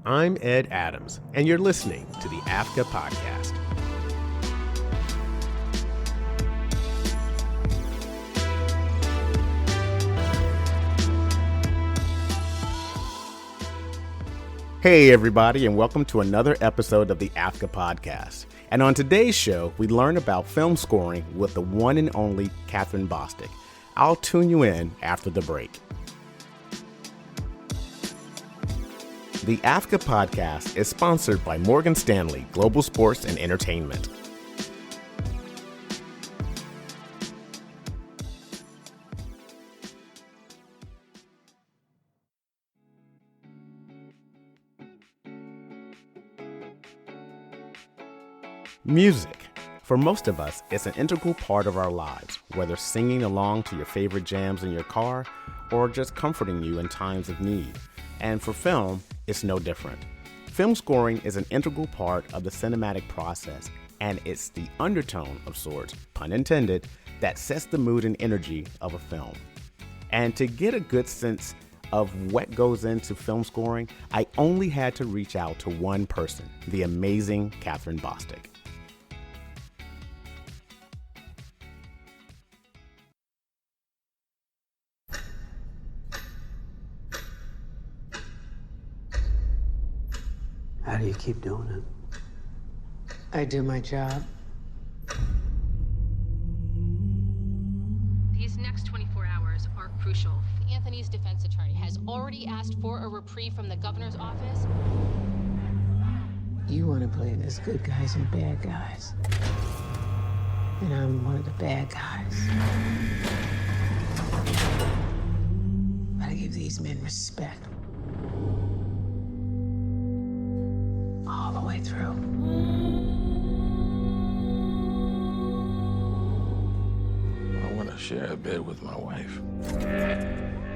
I'm Ed Adams, and you're listening to the AFCA Podcast. Hey everybody, and welcome to another episode of the AFCA Podcast. And on today's show, we learn about film scoring with the one and only Kathryn Bostic. I'll tune you in after the break. The AFCA Podcast is sponsored by Morgan Stanley Global Sports and Entertainment. Music. For most of us, it's an integral part of our lives, whether singing along to your favorite jams in your car or just comforting you in times of need. And for film, it's no different. Film scoring is an integral part of the cinematic process, and it's the undertone of sorts, pun intended, that sets the mood and energy of a film. And to get a good sense of what goes into film scoring, I only had to reach out to one person, the amazing Kathryn Bostic. How do you keep doing it? I do my job. These next 24 hours are crucial. Anthony's defense attorney has already asked for a reprieve from the governor's office. You want to play this good guys and bad guys. And I'm one of the bad guys. Gotta give these men respect. All the way through. I want to share a bed with my wife.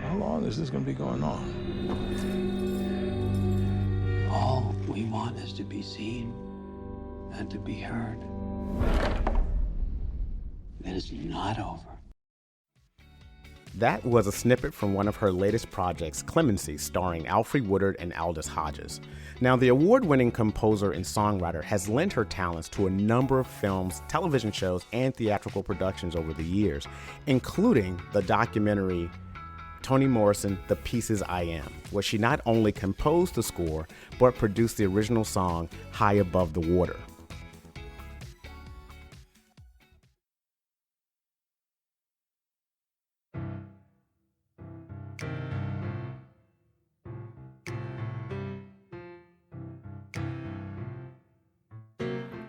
How long is this going to be going on? All we want is to be seen and to be heard. Then it's not over. That was a snippet from one of her latest projects, Clemency, starring Alfre Woodard and Aldous Hodges. Now, the award-winning composer and songwriter has lent her talents to a number of films, television shows, and theatrical productions over the years, including the documentary Toni Morrison, The Pieces I Am, where she not only composed the score, but produced the original song, High Above the Water.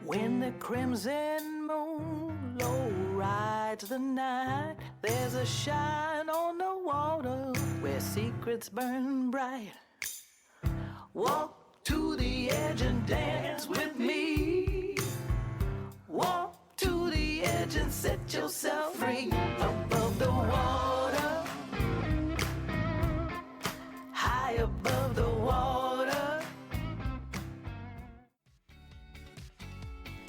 When the crimson moon low rides the night, there's a shine on the water where secrets burn bright. Walk to the edge and dance with me. Walk to the edge and set yourself free. Above the water, high above the water.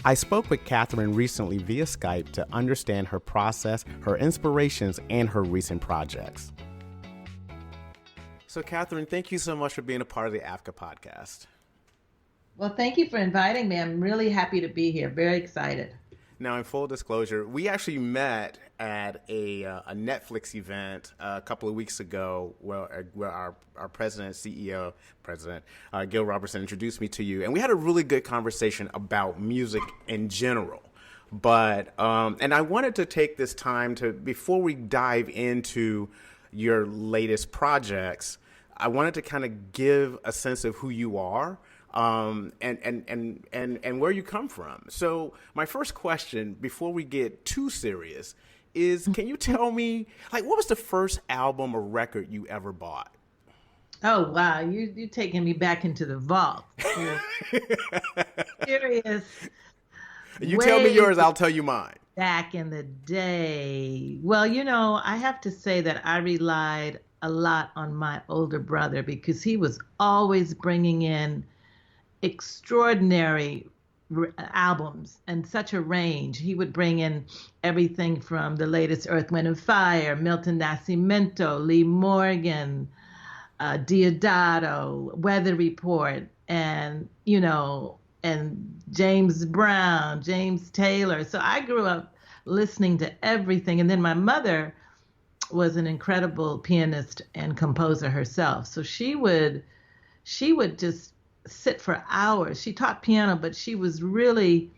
I spoke with Kathryn recently via Skype to understand her process, her inspirations, and her recent projects. So, Kathryn, thank you so much for being a part of the AFCA Podcast. Well, thank you for inviting me. I'm really happy to be here. Very excited. Now, in full disclosure, we actually met at a Netflix event a couple of weeks ago where our president, CEO, Gil Robertson introduced me to you. And we had a really good conversation about music in general. But and I wanted to take this time to, before we dive into your latest projects, I wanted to kind of give a sense of who you are. And where you come from. So my first question, before we get too serious, is can you tell me, like, what was the first album or record you ever bought? Oh, wow. You're taking me back into the vault. Serious. You tell me yours, I'll tell you mine. Back in the day. Well, I have to say that I relied a lot on my older brother because he was always bringing in extraordinary albums and such a range. He would bring in everything from the latest Earth, Wind and Fire, Milton Nascimento, Lee Morgan, Diodato, Weather Report, and, you know, and James Brown, James Taylor. So I grew up listening to everything. And then my mother was an incredible pianist and composer herself. So she would just sit for hours. She taught piano, but she was really,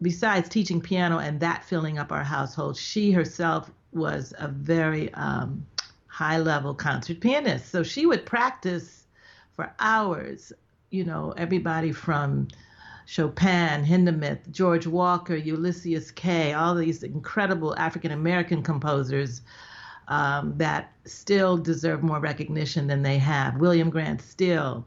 besides teaching piano and that filling up our household, she herself was a very high level concert pianist. So she would practice for hours, you know, everybody from Chopin, Hindemith, George Walker, Ulysses Kay, all these incredible African American composers that still deserve more recognition than they have. William Grant Still,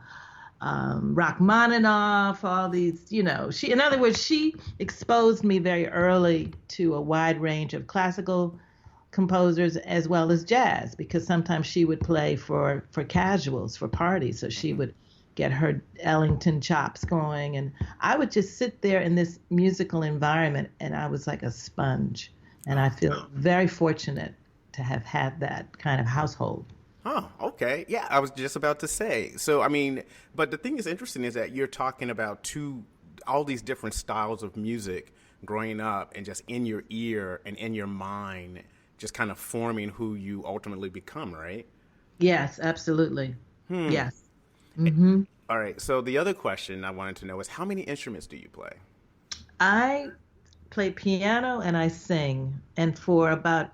Rachmaninoff, all these, you know, in other words, she exposed me very early to a wide range of classical composers as well as jazz, because sometimes she would play for casuals, for parties. So she would get her Ellington chops going, and I would just sit there in this musical environment, and I was like a sponge. And I feel very fortunate to have had that kind of household. Oh, okay. Yeah, I was just about to say. So, I mean, but the thing is interesting is that you're talking about all these different styles of music growing up and just in your ear and in your mind, just kind of forming who you ultimately become, right? Yes, absolutely. Yes. Mm-hmm. All right. So the other question I wanted to know is, how many instruments do you play? I play piano and I sing. And for about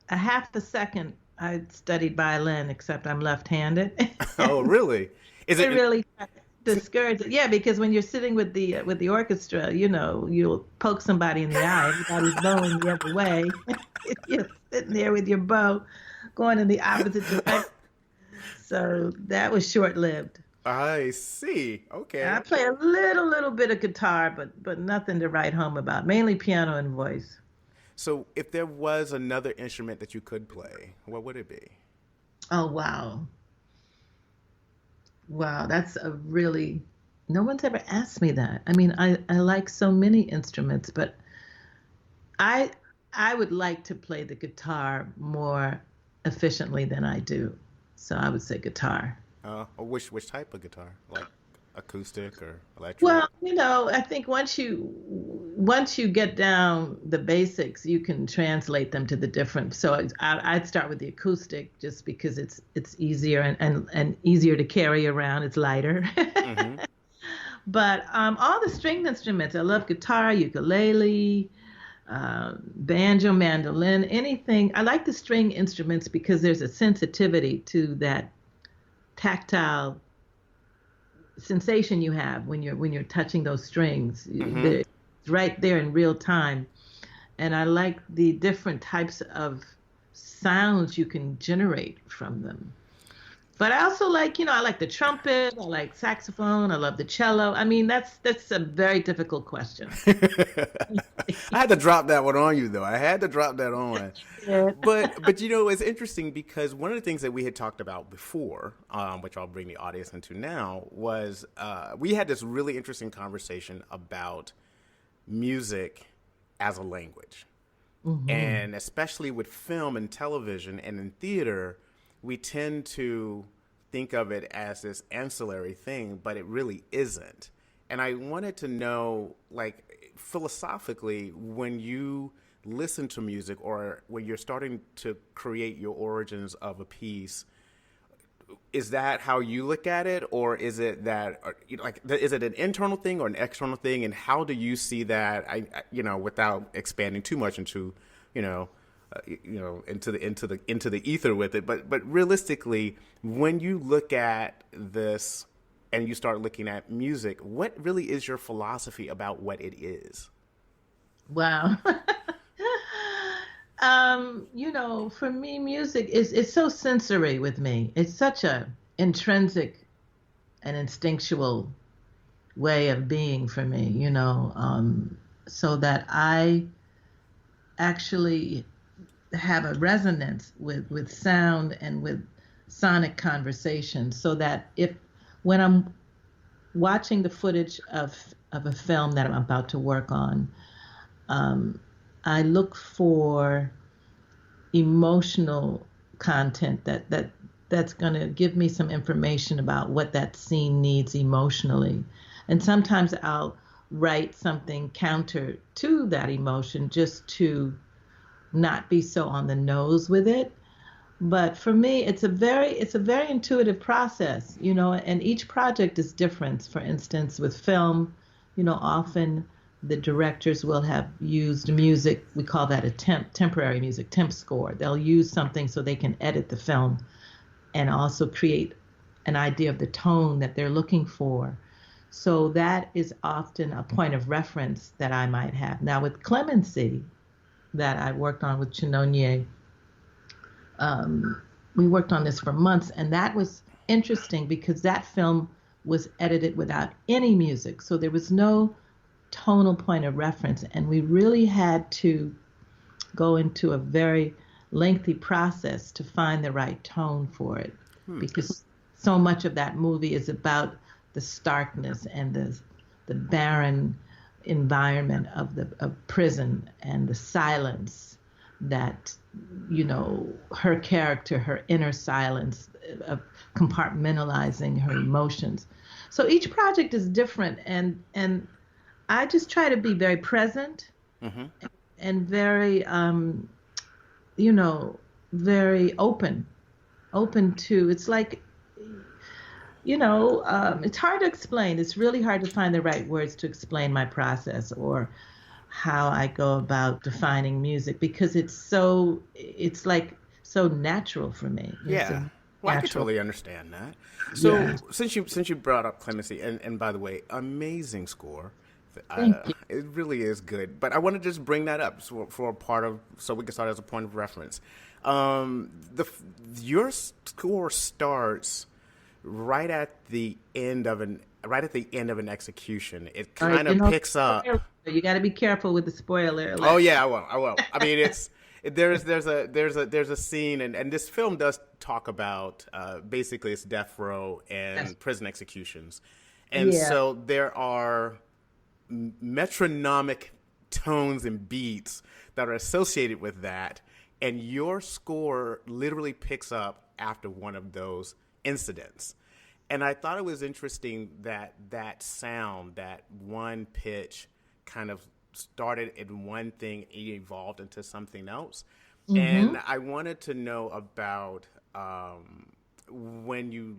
a half a second, I studied violin, except I'm left-handed. Oh, really? Is it really discouraging? Yeah, because when you're sitting with the orchestra, you know, you'll poke somebody in the eye. Everybody's bowing the other way. You're sitting there with your bow going in the opposite direction. So that was short-lived. I see. Okay. I play a little bit of guitar, but nothing to write home about. Mainly piano and voice. So if there was another instrument that you could play, what would it be? Oh, wow. Wow, that's no one's ever asked me that. I mean, I like so many instruments, but I would like to play the guitar more efficiently than I do. So I would say guitar. Which type of guitar? Like acoustic or electric? Well, you know, I think once you get down the basics, you can translate them to the different. So I'd start with the acoustic just because it's easier and easier to carry around. It's lighter. Mm-hmm. But all the stringed instruments, I love guitar, ukulele, banjo, mandolin, anything. I like the string instruments because there's a sensitivity to that tactile sensation you have when you're touching those strings. Mm-hmm. It's right there in real time. And I like the different types of sounds you can generate from them. But I also like, you know, I like the trumpet, I like saxophone, I love the cello. I mean, that's a very difficult question. I had to drop that one on you, though. I had to drop that on. Yeah. But you know, it's interesting because one of the things that we had talked about before, which I'll bring the audience into now, was we had this really interesting conversation about music as a language. Mm-hmm. And especially with film and television and in theater, we tend to think of it as this ancillary thing, but it really isn't. And I wanted to know, like, philosophically, when you listen to music or when you're starting to create your origins of a piece, is that how you look at it? Or is it that, is it an internal thing or an external thing? And how do you see that, without expanding too much into, into the ether with it, but realistically, when you look at this and you start looking at music, what really is your philosophy about what it is? Wow. For me, music it's so sensory with me. It's such a intrinsic and instinctual way of being for me, so that I actually have a resonance with sound and with sonic conversation, so that when I'm watching the footage of a film that I'm about to work on, I look for emotional content that that's going to give me some information about what that scene needs emotionally. And sometimes I'll write something counter to that emotion just to not be so on the nose with it. But for me, it's a very intuitive process, you know, and each project is different. For instance, with film, you know, often the directors will have used music. We call that a temporary music, temp score. They'll use something so they can edit the film and also create an idea of the tone that they're looking for. So that is often a point of reference that I might have. Now with Clemency, that I worked on with Chinonye, we worked on this for months, and that was interesting because that film was edited without any music. So there was no tonal point of reference, and we really had to go into a very lengthy process to find the right tone for it, because so much of that movie is about the starkness and the barren environment of prison and the silence that, you know, her character, her inner silence of compartmentalizing her emotions. So each project is different, and I just try to be very present and very, you know, very open to, it's like, you know, it's hard to explain. It's really hard to find the right words to explain my process or how I go about defining music, because it's like so natural for me. Yeah. Well, I can totally understand that. So Yeah. since you brought up Clemency, and by the way, amazing score. Thank you. It really is good. But I want to just bring that up for a part of, so we can start as a point of reference. Your score starts right at the end of an execution. It kind of picks up. You got to be careful with the spoiler alert. Oh yeah, I will. I mean, there's a scene, and this film does talk about basically it's death row and prison executions, and so there are metronomic tones and beats that are associated with that, and your score literally picks up after one of those incidents. And I thought it was interesting that sound, that one pitch, kind of started in one thing and evolved into something else. And I wanted to know about when you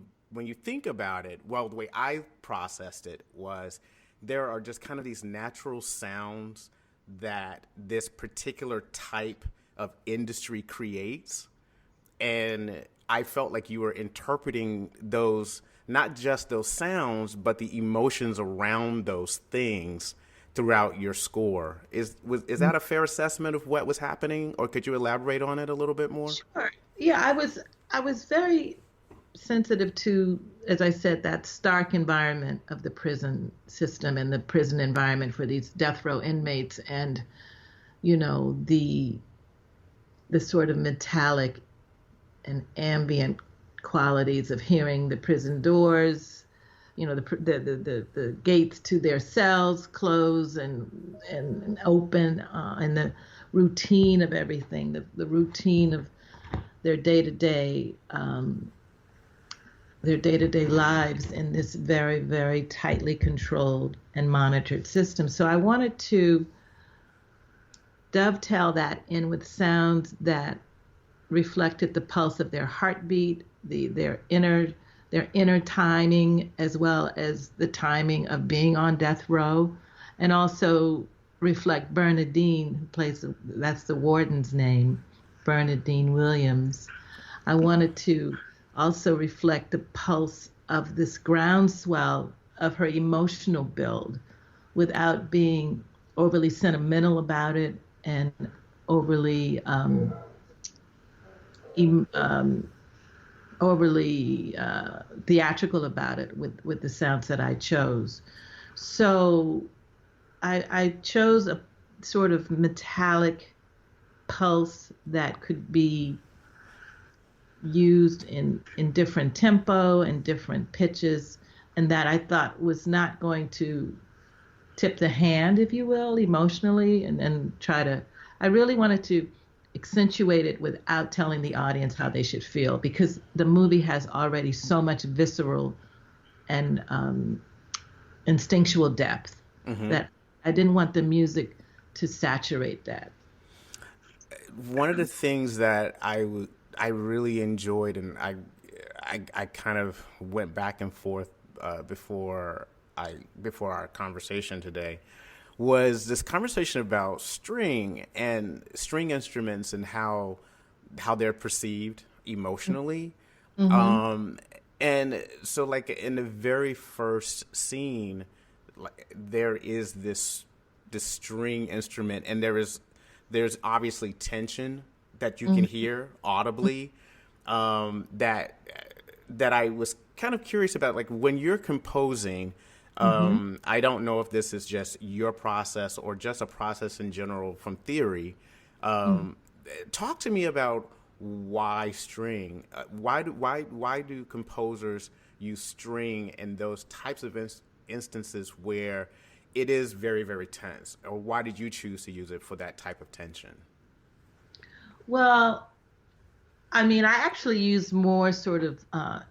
think about it. Well, the way I processed it was there are just kind of these natural sounds that this particular type of industry creates, and I felt like you were interpreting those, not just those sounds, but the emotions around those things throughout your score. Is that a fair assessment of what was happening, or could you elaborate on it a little bit more? Sure. Yeah, I was very sensitive to, as I said, that stark environment of the prison system and the prison environment for these death row inmates, and, you know, the sort of metallic and ambient qualities of hearing the prison doors, you know, the gates to their cells close and open, and the routine of everything, the routine of their day-to-day lives in this very, very tightly controlled and monitored system. So I wanted to dovetail that in with sounds that reflected the pulse of their heartbeat, their inner timing, as well as the timing of being on death row, and also reflect Bernadine, who plays, that's the warden's name, Bernadine Williams. I wanted to also reflect the pulse of this groundswell of her emotional build without being overly sentimental about it and overly theatrical about it with the sounds that I chose. So I chose a sort of metallic pulse that could be used in different tempo and different pitches, and that I thought was not going to tip the hand, if you will, emotionally, and try to, I really wanted to accentuated without telling the audience how they should feel, because the movie has already so much visceral and instinctual depth that I didn't want the music to saturate that. One of the things that I really enjoyed, and I kind of went back and forth before our conversation today, was this conversation about string instruments and how they're perceived emotionally. And so, like, in the very first scene, like, there is this string instrument, and there's obviously tension that you can hear audibly. That I was kind of curious about, like, when you're composing. I don't know if this is just your process or just a process in general from theory. Talk to me about why string. Why do composers use string in those types of instances where it is very, very tense? Or why did you choose to use it for that type of tension? Well, I mean, I actually use more sort of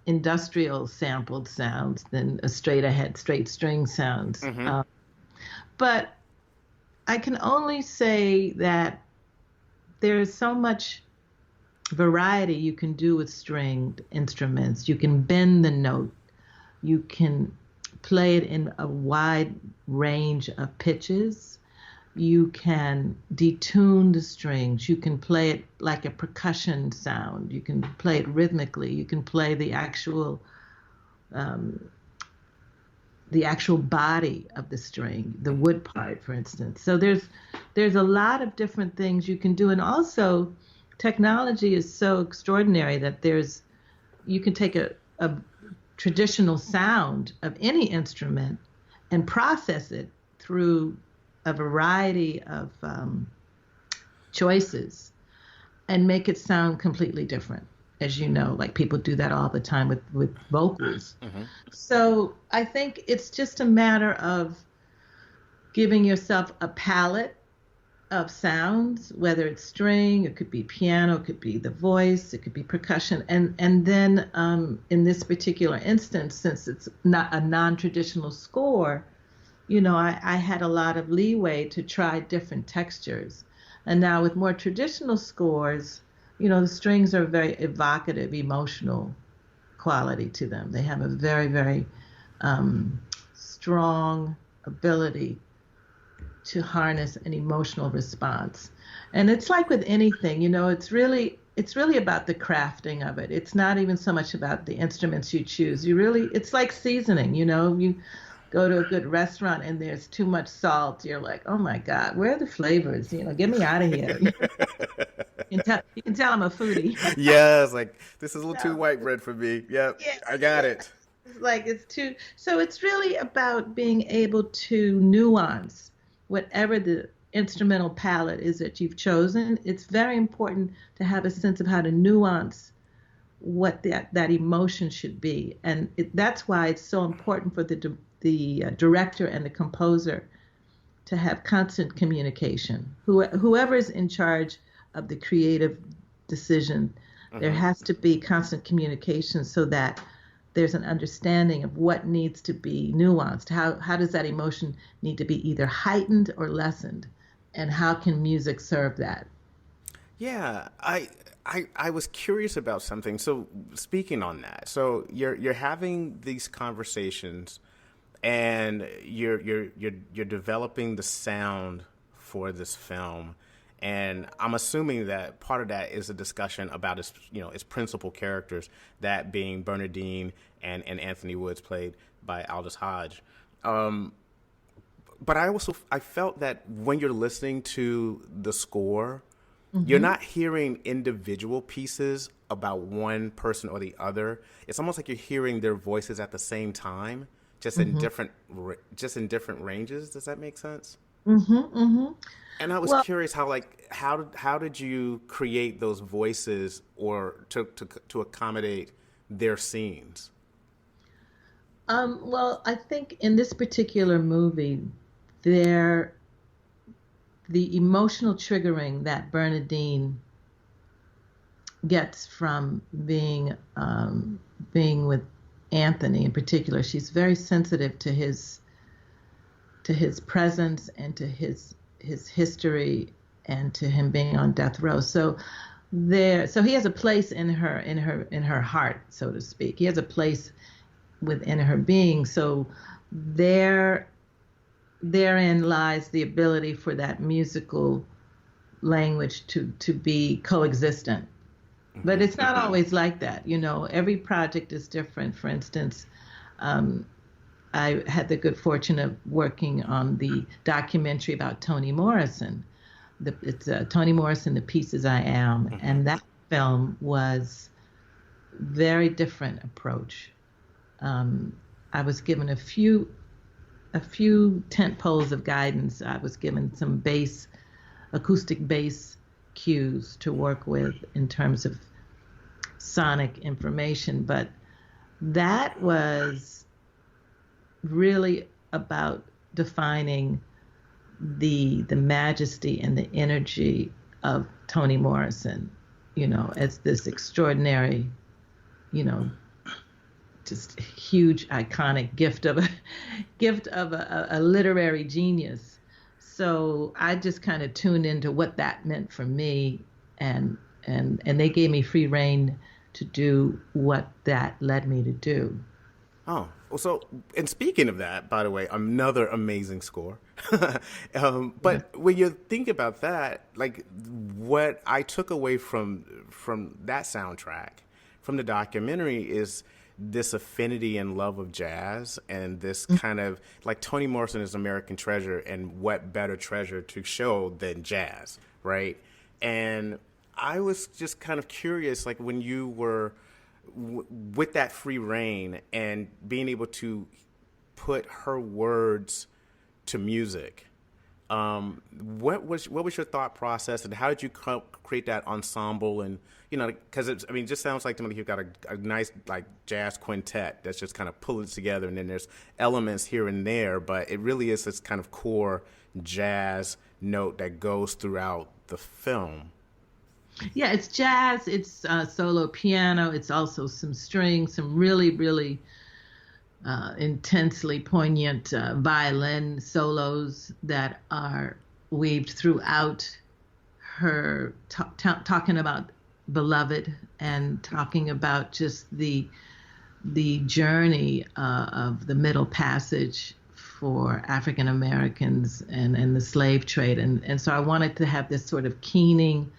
industrial sampled sounds than a straight string sounds. But I can only say that there's so much variety you can do with stringed instruments. You can bend the note. You can play it in a wide range of pitches. You can detune the strings. You can play it like a percussion sound. You can play it rhythmically. You can play the actual body of the string, the wood part, for instance. So there's a lot of different things you can do, and also technology is so extraordinary that you can take a traditional sound of any instrument and process it through a variety of choices and make it sound completely different. As you know, like, people do that all the time with vocals. So I think it's just a matter of giving yourself a palette of sounds, whether it's string, it could be piano, it could be the voice, it could be percussion. And then in this particular instance, since it's not a non-traditional score, you know, I had a lot of leeway to try different textures. And now with more traditional scores, you know, the strings are very evocative, emotional quality to them. They have a very, very strong ability to harness an emotional response. And it's like with anything, you know, it's really about the crafting of it. It's not even so much about the instruments you choose. It's like seasoning, you know. You go to a good restaurant and there's too much salt, you're like, oh my God, where are the flavors? You know, get me out of here. You can tell I'm a foodie. Yeah, it's like, this is a little too white bread for me. Yep, yeah, I got it. Like, so it's really about being able to nuance whatever the instrumental palette is that you've chosen. It's very important to have a sense of how to nuance what that emotion should be. And that's why it's so important for the director and the composer to have constant communication. Whoever's in charge of the creative decision, there has to be constant communication so that there's an understanding of what needs to be nuanced. How does that emotion need to be either heightened or lessened? And how can music serve that? Yeah, I was curious about something. So speaking on that, so you're having these conversations, and you're developing the sound for this film, and I'm assuming that part of that is a discussion about its principal characters, that being Bernadine and Anthony Woods, played by Aldous Hodge. But I felt that when you're listening to the score, you're not hearing individual pieces about one person or the other. It's almost like you're hearing their voices at the same time, just in different ranges. Does that make sense? And I was curious how did you create those voices or to accommodate their scenes? Well, I think in this particular movie, the emotional triggering that Bernadine gets from being with Anthony in particular. She's very sensitive to his presence and to his history and to him being on death row. So he has a place in her heart, so to speak. He has a place within her being. So therein lies the ability for that musical language to be coexistent. But it's not always like that. Every project is different. For instance, I had the good fortune of working on the documentary about Toni Morrison. It's Toni Morrison, The Pieces I Am. And that film was very different approach. I was given a few tent poles of guidance. I was given some acoustic bass cues to work with in terms of sonic information, but that was really about defining the majesty and the energy of Toni Morrison, as this extraordinary, just huge iconic gift of a literary genius. So I just kind of tuned into what that meant for me, and they gave me free rein to do what that led me to do. Oh, so, and speaking of that, by the way, another amazing score. But when you think about that, like what I took away from that soundtrack, from the documentary, is this affinity and love of jazz, and this kind of like Toni Morrison is American treasure, and what better treasure to show than jazz, right? And I was just kind of curious, like when you were with that free reign and being able to put her words to music, what was your thought process, and how did you create that ensemble? And because it just sounds like to me like you've got a nice like jazz quintet that's just kind of pulling it together, and then there's elements here and there, but it really is this kind of core jazz note that goes throughout the film. Yeah, it's jazz, it's solo piano, it's also some strings, some really, really intensely poignant violin solos that are weaved throughout her talking about beloved and talking about just the journey of the Middle Passage for African Americans and the slave trade. And so I wanted to have this sort of keening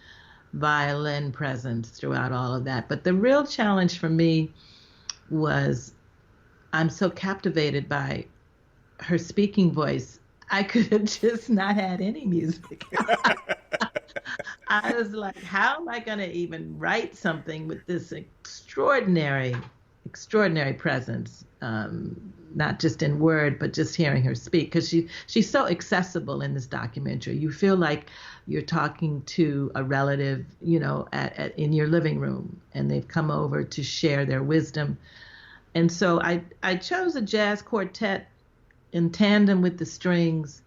violin presence throughout all of that. But the real challenge for me was I'm so captivated by her speaking voice, I could have just not had any music. I was like, how am I going to even write something with this extraordinary presence, not just in word, but just hearing her speak, because she's so accessible in this documentary. You feel like you're talking to a relative, in your living room, and they've come over to share their wisdom. And so I chose a jazz quartet in tandem with the strings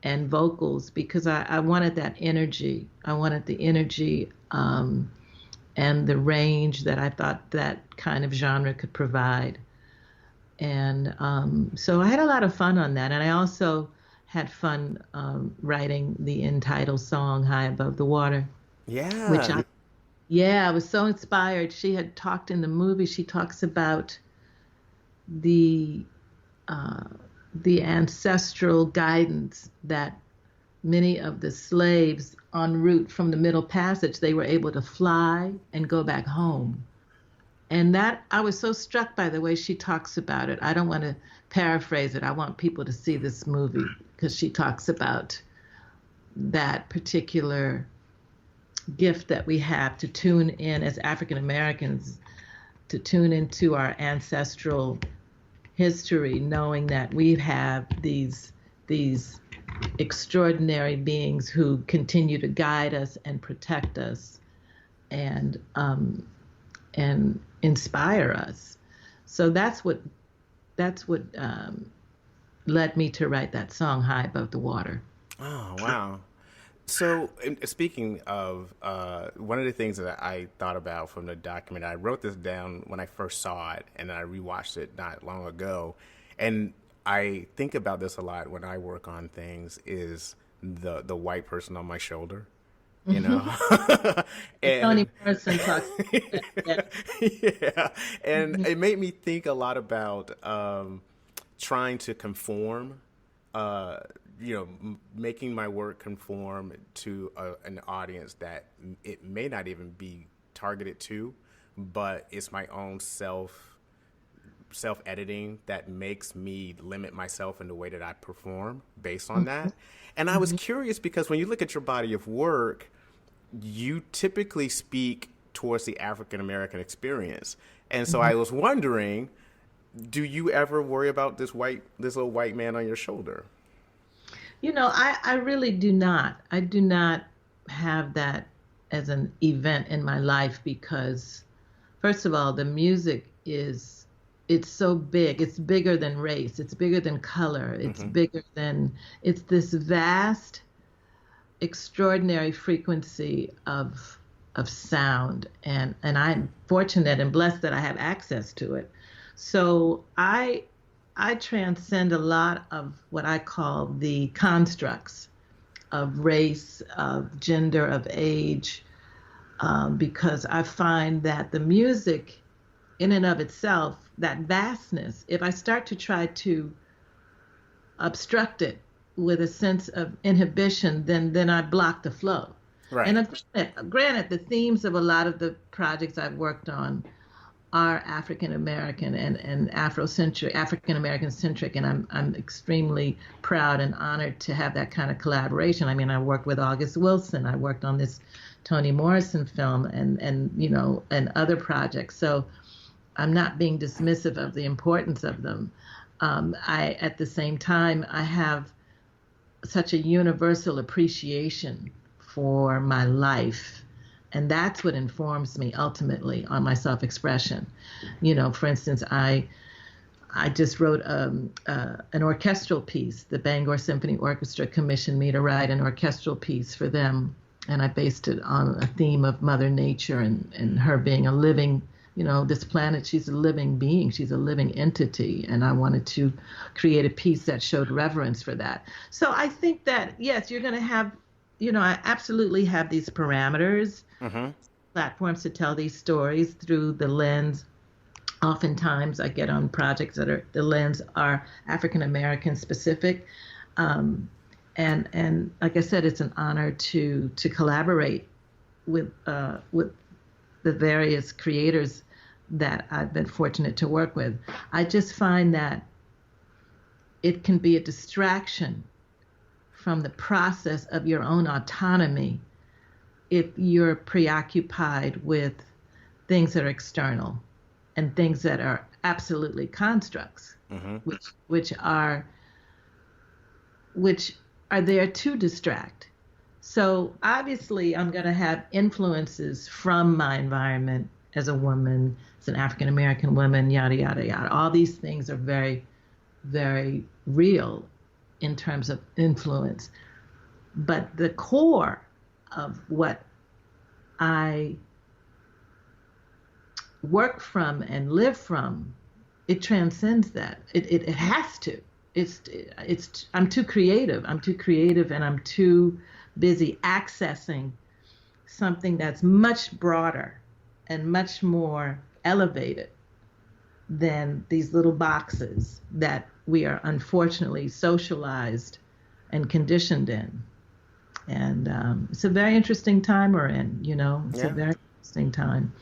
and vocals because I wanted that energy. I wanted the energy and the range that I thought that kind of genre could provide. And so I had a lot of fun on that. And I also had fun writing the entitled song, High Above the Water. Yeah. Which I was so inspired. She had talked in the movie, she talks about the ancestral guidance that many of the slaves en route from the Middle Passage, they were able to fly and go back home. And that, I was so struck by the way she talks about it. I don't want to paraphrase it. I want people to see this movie because she talks about that particular gift that we have to tune in as African Americans, to tune into our ancestral history, knowing that we have these extraordinary beings who continue to guide us and protect us and inspire us. So that's what led me to write that song, High Above the Water. Oh, wow. So, speaking of, one of the things that I thought about from the documentary, I wrote this down when I first saw it, and I rewatched it not long ago, and I think about this a lot when I work on things. Is the white person on my shoulder, you know? And, Toni Morrison talks about that. yeah, and it made me think a lot about trying to conform. Making my work conform to an audience that it may not even be targeted to, but it's my own self-editing that makes me limit myself in the way that I perform based on that. And I was curious because when you look at your body of work, you typically speak towards the African American experience. And so I was wondering, do you ever worry about this little white man on your shoulder? I really do not. I do not have that as an event in my life because, first of all, the music it's so big. It's bigger than race. It's bigger than color. It's it's this vast, extraordinary frequency of sound. And I'm fortunate and blessed that I have access to it. So I transcend a lot of what I call the constructs of race, of gender, of age, because I find that the music in and of itself, that vastness, if I start to try to obstruct it with a sense of inhibition, then I block the flow. Right. And granted, the themes of a lot of the projects I've worked on are African American and Afrocentric, African American centric, and I'm extremely proud and honored to have that kind of collaboration. I mean, I worked with August Wilson, I worked on this Toni Morrison film, and other projects. So I'm not being dismissive of the importance of them. At the same time, I have such a universal appreciation for my life. And that's what informs me ultimately on my self-expression. For instance, I just wrote an orchestral piece. The Bangor Symphony Orchestra commissioned me to write an orchestral piece for them. And I based it on a theme of Mother Nature and her being a living, this planet, she's a living being. She's a living entity. And I wanted to create a piece that showed reverence for that. So I think that, yes, you're going to have, I absolutely have these parameters, platforms to tell these stories through the lens. Oftentimes I get on projects that the lens are African American specific. And like I said, it's an honor to collaborate with the various creators that I've been fortunate to work with. I just find that it can be a distraction from the process of your own autonomy if you're preoccupied with things that are external and things that are absolutely constructs, which are there to distract. So obviously I'm going to have influences from my environment as a woman, as an African American woman, yada, yada, yada. All these things are very, very real in terms of influence. But the core of what I work from and live from, it transcends that. It has to. I'm too creative. And I'm too busy accessing something that's much broader and much more elevated than these little boxes that we are unfortunately socialized and conditioned in. And it's a very interesting time we're in, It's a very interesting time.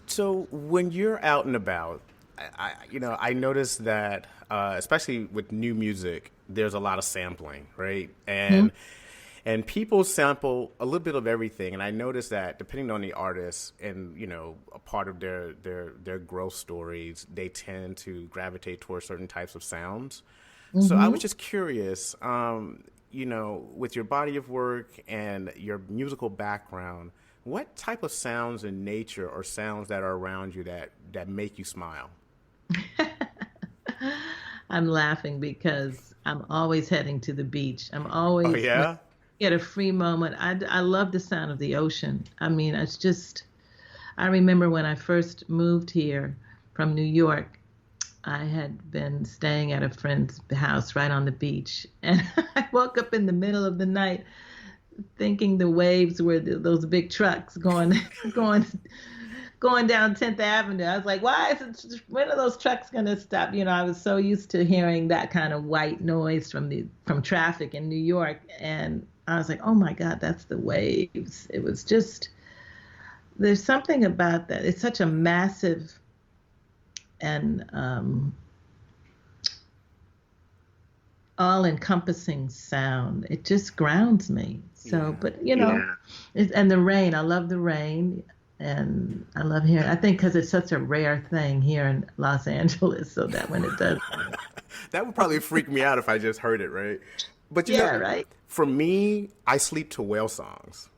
So when you're out and about, I noticed that, especially with new music, there's a lot of sampling, right? And people sample a little bit of everything. And I noticed that depending on the artist and, a part of their growth stories, they tend to gravitate towards certain types of sounds. So I was just curious, with your body of work and your musical background, what type of sounds in nature or sounds that are around you that make you smile? I'm laughing because I'm always heading to the beach. I'm always, get a free moment, I love the sound of the ocean. I mean, it's just, I remember when I first moved here from New York, I had been staying at a friend's house right on the beach. And I woke up in the middle of the night thinking the waves were those big trucks going down 10th Avenue. I was like, when are those trucks going to stop? You know, I was so used to hearing that kind of white noise from traffic in New York. And I was like, oh my God, that's the waves. It was just, there's something about that. It's such a massive and all-encompassing sound. It just grounds me. So, but you know, and the rain. I love the rain, and I love hearing. I think because it's such a rare thing here in Los Angeles, so that when it does, that would probably freak me out if I just heard it, right? But you know, right. For me, I sleep to whale songs.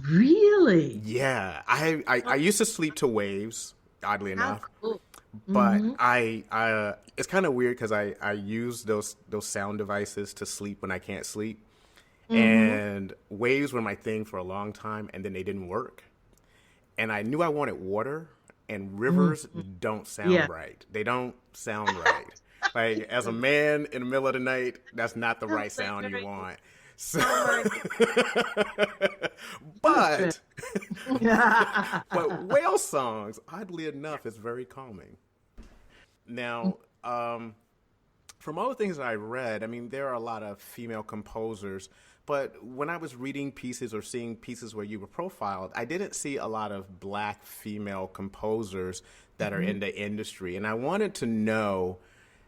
Really? Yeah, I used to sleep to waves. Oddly enough. Cool. But I it's kind of weird because I use those sound devices to sleep when I can't sleep. And waves were my thing for a long time, and then they didn't work. And I knew I wanted water, and rivers don't sound right. They don't sound right. Like, as a man in the middle of the night, that's not the right sound you want. So, but whale songs, oddly enough, is very calming. Now, from all the things that I read, I mean, there are a lot of female composers, but when I was reading pieces or seeing pieces where you were profiled, I didn't see a lot of Black female composers that are in the industry. And I wanted to know,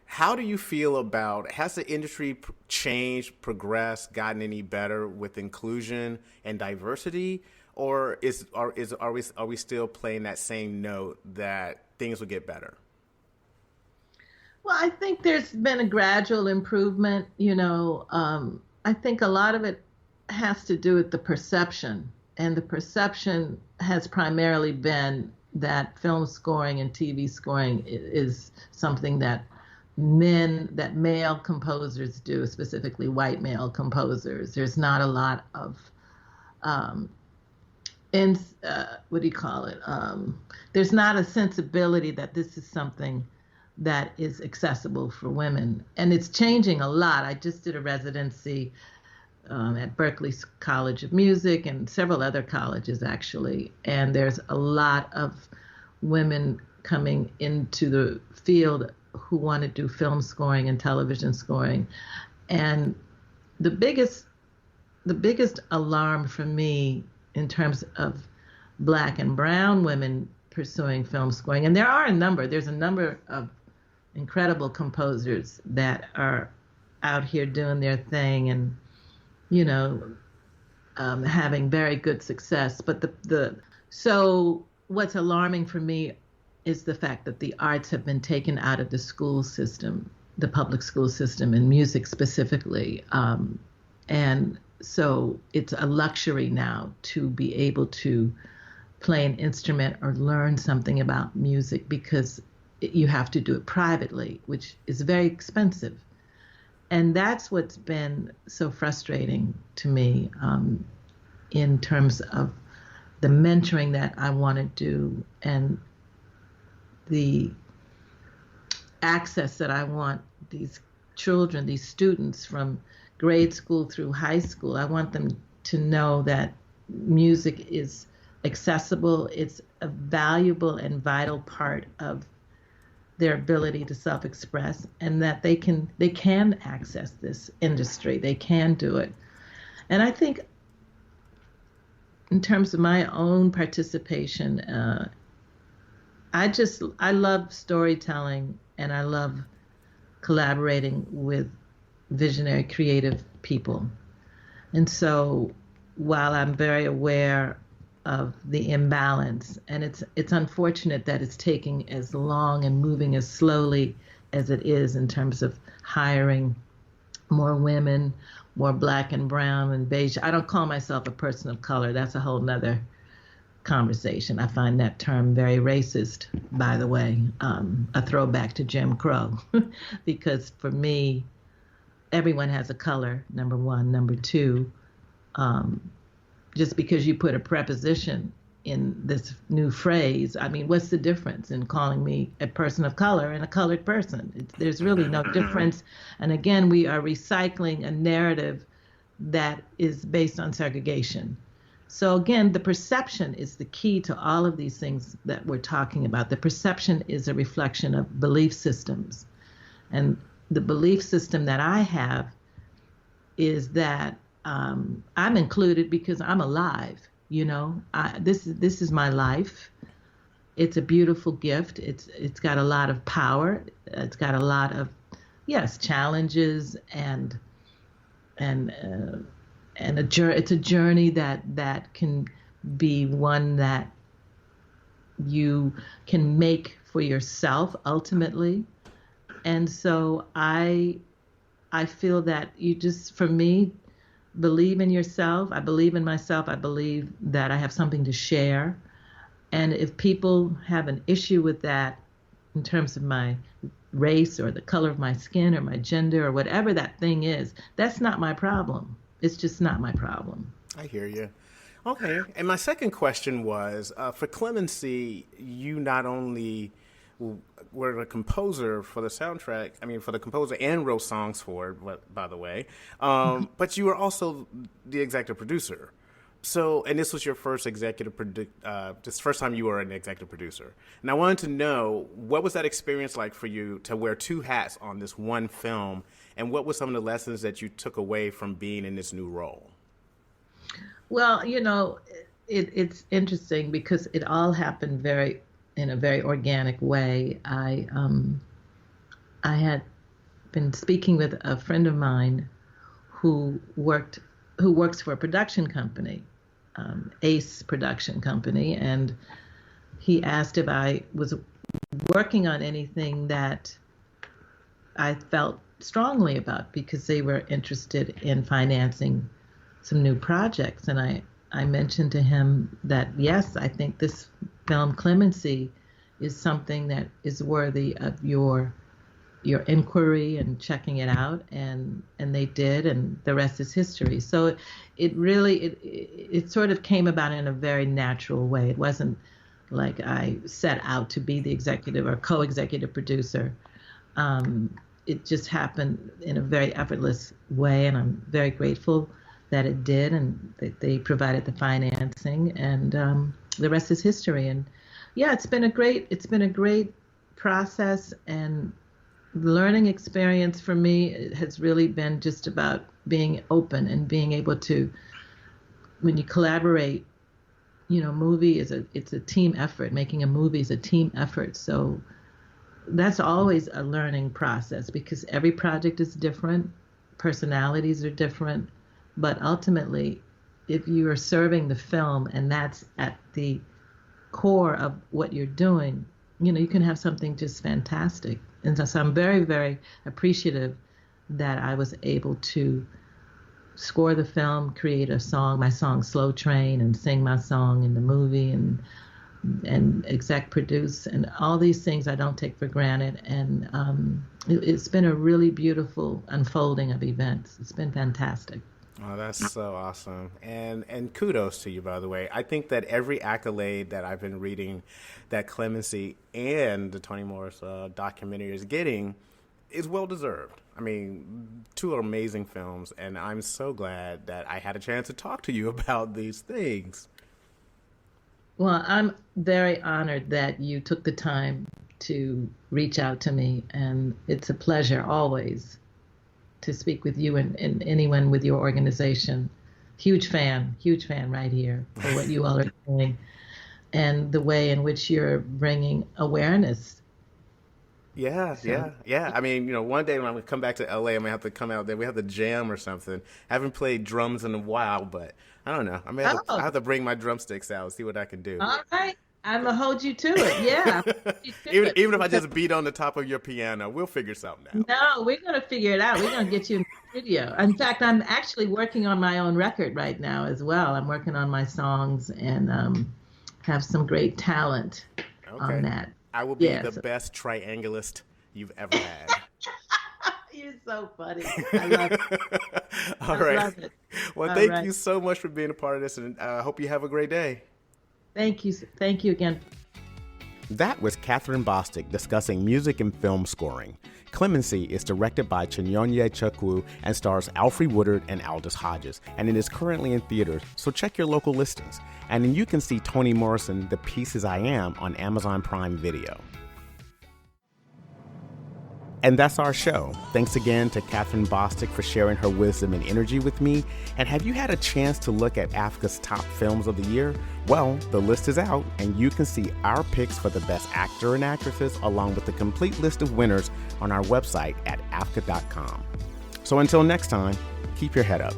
how do you feel about, has the industry changed, progressed, gotten any better with inclusion and diversity? Or are we still playing that same note that things will get better? Well, I think there's been a gradual improvement. You know, I think a lot of it has to do with the perception. And the perception has primarily been that film scoring and TV scoring is something that male composers do, specifically white male composers. There's not a lot of, there's not a sensibility that this is something that is accessible for women. And it's changing a lot. I just did a residency at Berklee College of Music and several other colleges, actually. And there's a lot of women coming into the field who want to do film scoring and television scoring. And the biggest alarm for me in terms of Black and brown women pursuing film scoring, and there's a number of incredible composers that are out here doing their thing and, you know, having very good success. But so what's alarming for me is the fact that the arts have been taken out of the school system, the public school system, and music specifically. And so it's a luxury now to be able to play an instrument or learn something about music, because you have to do it privately, which is very expensive. And that's what's been so frustrating to me in terms of the mentoring that I want to do and the access that I want these children, these students from grade school through high school. I want them to know that music is accessible. It's a valuable and vital part of their ability to self-express, and that they can access this industry. They can do it. And I think in terms of my own participation, I love storytelling, and I love collaborating with visionary, creative people. And so while I'm very aware of the imbalance, and it's unfortunate that it's taking as long and moving as slowly as it is in terms of hiring more women, more Black and brown and beige. I don't call myself a person of color. That's a whole nother conversation. I find that term very racist, by the way, a throwback to Jim Crow, because for me, everyone has a color, number one. Number two, just because you put a preposition in this new phrase. I mean, what's the difference in calling me a person of color and a colored person? There's really no difference. And again, we are recycling a narrative that is based on segregation. So again, the perception is the key to all of these things that we're talking about. The perception is a reflection of belief systems. And the belief system that I have is that I'm included because I'm alive. You know, this is my life. It's a beautiful gift. It's got a lot of power. It's got a lot of, yes, challenges and it's a journey that can be one that you can make for yourself ultimately. And so I feel that you just, for me, believe in yourself. I believe in myself. I believe that I have something to share. And if people have an issue with that in terms of my race or the color of my skin or my gender or whatever that thing is, that's not my problem. It's just not my problem. I hear you. Okay. And my second question was, for Clemency, you not only were the composer for the soundtrack, for the composer and wrote songs for it, by the way, but you were also the executive producer. So, and this was your first this first time you were an executive producer. And I wanted to know, what was that experience like for you to wear two hats on this one film? And what were some of the lessons that you took away from being in this new role? Well, you know, it's interesting because it all happened in a very organic way. I had been speaking with a friend of mine who works for a production company, Ace Production Company, and he asked if I was working on anything that I felt strongly about, because they were interested in financing some new projects. And I mentioned to him that, yes, I think this film Clemency is something that is worthy of your inquiry and checking it out, and they did, and the rest is history. So it sort of came about in a very natural way. It wasn't like I set out to be the executive or co-executive producer. It just happened in a very effortless way, and I'm very grateful that it did, and that they provided the financing, and the rest is history. And yeah, it's been a great process and learning experience for me. It has really been just about being open and being able to, when you collaborate, you know, it's a team effort. Making a movie is a team effort. So that's always a learning process, because every project is different, personalities are different, but ultimately, if you are serving the film and that's at the core of what you're doing, you know, you can have something just fantastic. And so I'm very, very appreciative that I was able to score the film, create a song, my song Slow Train, and sing my song in the movie, and exec produce, and all these things I don't take for granted. And it's been a really beautiful unfolding of events. It's been fantastic. Oh, that's so awesome. And kudos to you, by the way. I think that every accolade that I've been reading that Clemency and the Toni Morrison documentary is getting is well-deserved. I mean, two amazing films, and I'm so glad that I had a chance to talk to you about these things. Well, I'm very honored that you took the time to reach out to me, and it's a pleasure always to speak with you and anyone with your organization. Huge fan right here for what you all are doing and the way in which you're bringing awareness. Yeah. I mean, you know, one day when I come back to LA, I'm going to have to come out there. We have to jam or something. I haven't played drums in a while, but I don't know. I have to bring my drumsticks out and see what I can do. All right. I'm going to hold you to it. Yeah. Even if I just beat on the top of your piano, we'll figure something out. No, we're going to figure it out. We're going to get you in the studio. In fact, I'm actually working on my own record right now as well. I'm working on my songs and have some great talent on that. I will be the best triangulist you've ever had. You're so funny. I love it. All right. Love it. Well, All thank right. you so much for being a part of this, and I hope you have a great day. Thank you. Thank you again. That was Kathryn Bostic discussing music and film scoring. Clemency is directed by Chinyonye Chukwu and stars Alfre Woodard and Aldous Hodges, and it is currently in theaters, so check your local listings. And then you can see Toni Morrison, The Pieces I Am, on Amazon Prime Video. And that's our show. Thanks again to Kathryn Bostic for sharing her wisdom and energy with me. And have you had a chance to look at Africa's top films of the year? Well, the list is out, and you can see our picks for the best actor and actresses along with the complete list of winners on our website at africa.com. So until next time, keep your head up.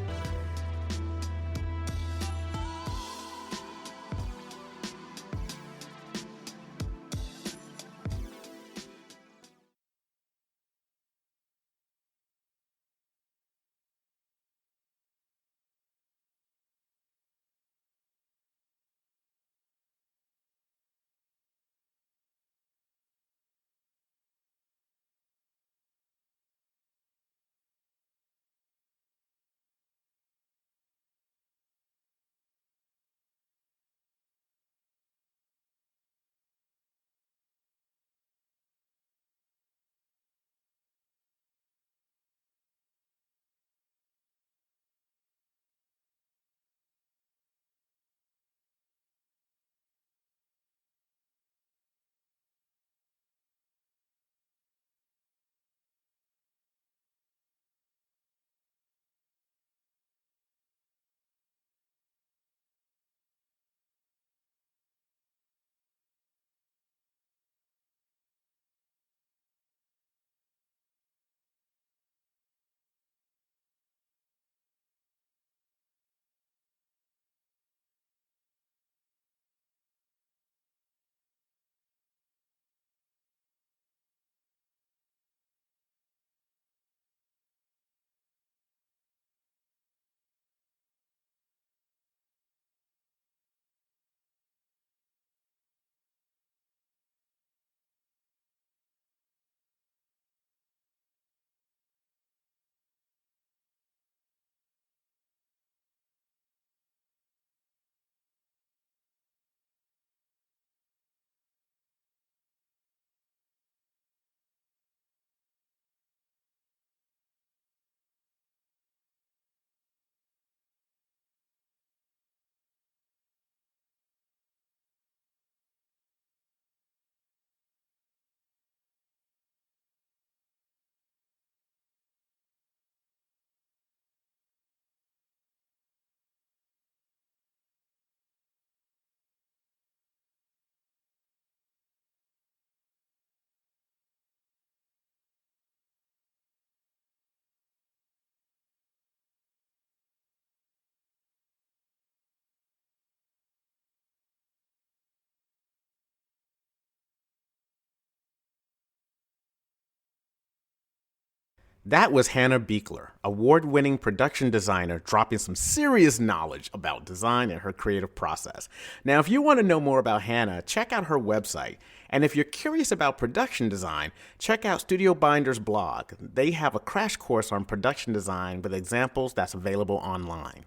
That was Hannah Beekler, award-winning production designer, dropping some serious knowledge about design and her creative process. Now, if you want to know more about Hannah, check out her website. And if you're curious about production design, check out Studio Binder's blog. They have a crash course on production design with examples that's available online.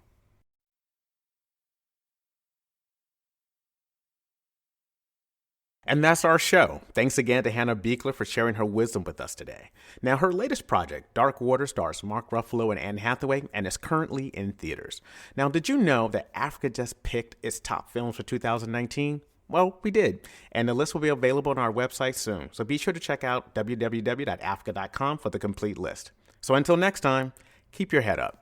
And that's our show. Thanks again to Hannah Beekler for sharing her wisdom with us today. Now, her latest project, Dark Water, stars Mark Ruffalo and Anne Hathaway and is currently in theaters. Now, did you know that Africa just picked its top films for 2019? Well, we did, and the list will be available on our website soon. So be sure to check out www.africa.com for the complete list. So until next time, keep your head up.